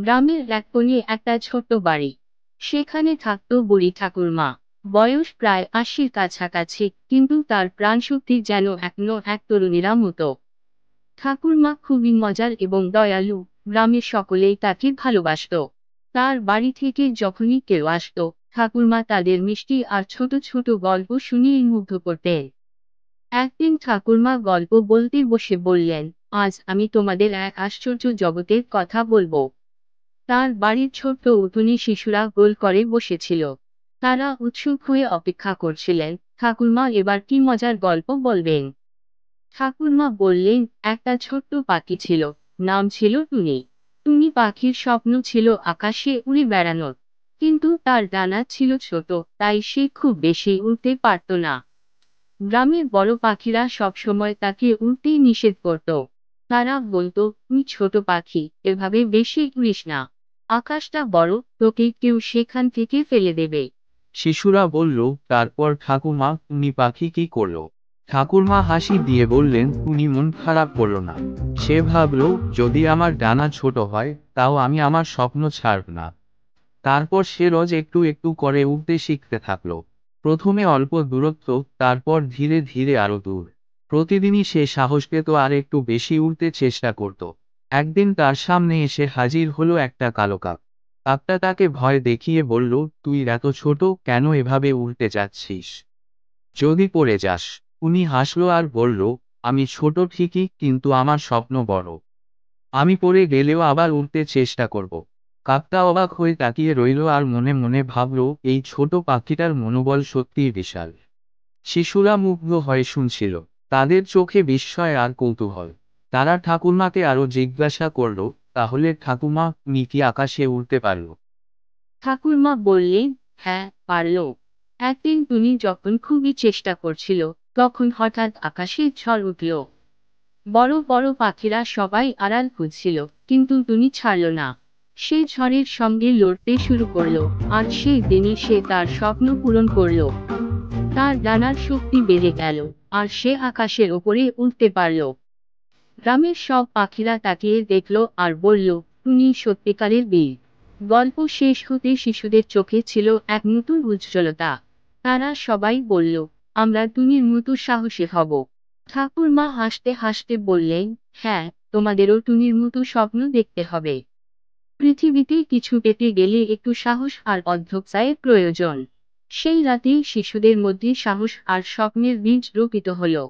গ্রামের এক কোণে একটা ছোট্ট বাড়ি। সেখানে থাকত বুড়ি ঠাকুরমা। বয়স প্রায় ৮০-র কাছাকাছি, কিন্তু তার প্রাণশক্তি যেন এখনো এক তরুণীরা মতো। ঠাকুরমা খুবই মজার এবং দয়ালু। গ্রামের সকলেই তাকে ভালোবাসত। তার বাড়ি থেকে যখনই কেউ আসত, ঠাকুরমা তাদের মিষ্টি আর ছোট ছোট গল্প শুনিয়ে মুগ্ধ করতেন। একদিন ঠাকুরমা গল্প বলতে বসে বললেন, আজ আমি তোমাদের এক আশ্চর্য জগতের কথা বলবো। তার বাড়ির ছোট্ট উঠোনে শিশুরা গোল করে বসেছিল। তারা উৎসুক হয়ে অপেক্ষা করছিলেন ঠাকুরমা এবার কি মজার গল্প বলবেন। ঠাকুরমা বললেন, একটা ছোট্ট পাখি ছিল, নাম ছিল টুনি। টুনি পাখির স্বপ্ন ছিল আকাশে উড়ে বেড়ানোর। কিন্তু তার ডানা ছিল ছোট, তাই সে খুব বেশি উড়তে পারত না। গ্রামের বড় পাখিরা সবসময় তাকে উড়তে নিষেধ করত। তারা বলতো, তুই ছোট পাখি, এভাবে বেশি উড়িস না। আকাশটা বড়, তোকে কেউ সেখান থেকে ফেলে দেবে। শিশুরা বলল, তারপর ঠাকুমা টুনি পাখি কি করলো? ঠাকুরমা হাসি দিয়ে বললেন, টুনি মন খারাপ করলো না। সে ভাবলো, যদি আমার ডানা ছোট হয়, তাও আমি আমার স্বপ্ন ছাড়ব না। তারপর সে রোজ একটু একটু করে উড়তে শিখতে থাকলো। প্রথমে অল্প দূরত্ব, তারপর ধীরে ধীরে আরো দূর। প্রতিদিনই সে সাহস পেত আর একটু বেশি উড়তে চেষ্টা করত। একদিন তার সামনে এসে হাজির হলো একটা কালো কাক। কাকটা তাকে ভয় দেখিয়ে বলল, তুই এত ছোট, কেন এভাবে উড়তে যাচ্ছিস? যদি পড়ে যাস। উনি হাসলো আর বলল, আমি ছোট ঠিকই, কিন্তু আমার স্বপ্ন বড়। আমি পড়ে গেলেও আবার উঠতে চেষ্টা করব। কাকটা অবাক হয়ে তাকিয়ে রইল আর মনে মনে ভাবল, এই ছোট পাখিটার মনোবল সত্যিই বিশাল। শিশুরা মুগ্ধ হয়ে শুনছিল। তাদের চোখে বিস্ময় আর কৌতূহল। তারা ঠাকুরমাকে আরো জিজ্ঞাসা করল, তাহলে ঠাকুমা, তুমি কি আকাশে উড়তে পারল? ঠাকুরমা বললেন, হ্যাঁ, পারল। একদিন টুনি যখন খুবই চেষ্টা করছিল, তখন হঠাৎ আকাশে ঝড় উঠল। বড় বড় পাখিরা সবাই আড়াল খুঁজছিল, কিন্তু টুনি ছাড়ল না। সে ঝড়ের সঙ্গে লড়তে শুরু করলো, আর সেই দিনই সে তার স্বপ্ন পূরণ করলো। তার ডানার শক্তি বেড়ে গেল, আর সে আকাশের ওপরে উঠতে পারল। গ্রামের সব পাখিরা তাকিয়ে দেখল আর বলল, টুনি সত্যিকারের বীর। গল্প শেষ হতে শিশুদের চোখে ছিল এক নতুন উজ্জ্বলতা। তারা সবাই বলল, আমরা টুনির মতো সাহসী হব। ঠাকুরমা হাসতে হাসতে বললেন, হ্যাঁ, তোমাদেরও টুনির মতো স্বপ্ন দেখতে হবে। পৃথিবীতে কিছু পেতে গেলে একটু সাহস আর অধ্যবসায়ের প্রয়োজন। সেই রাতেই শিশুদের মধ্যে সাহস আর স্বপ্নের বীজ রোপিত হলো।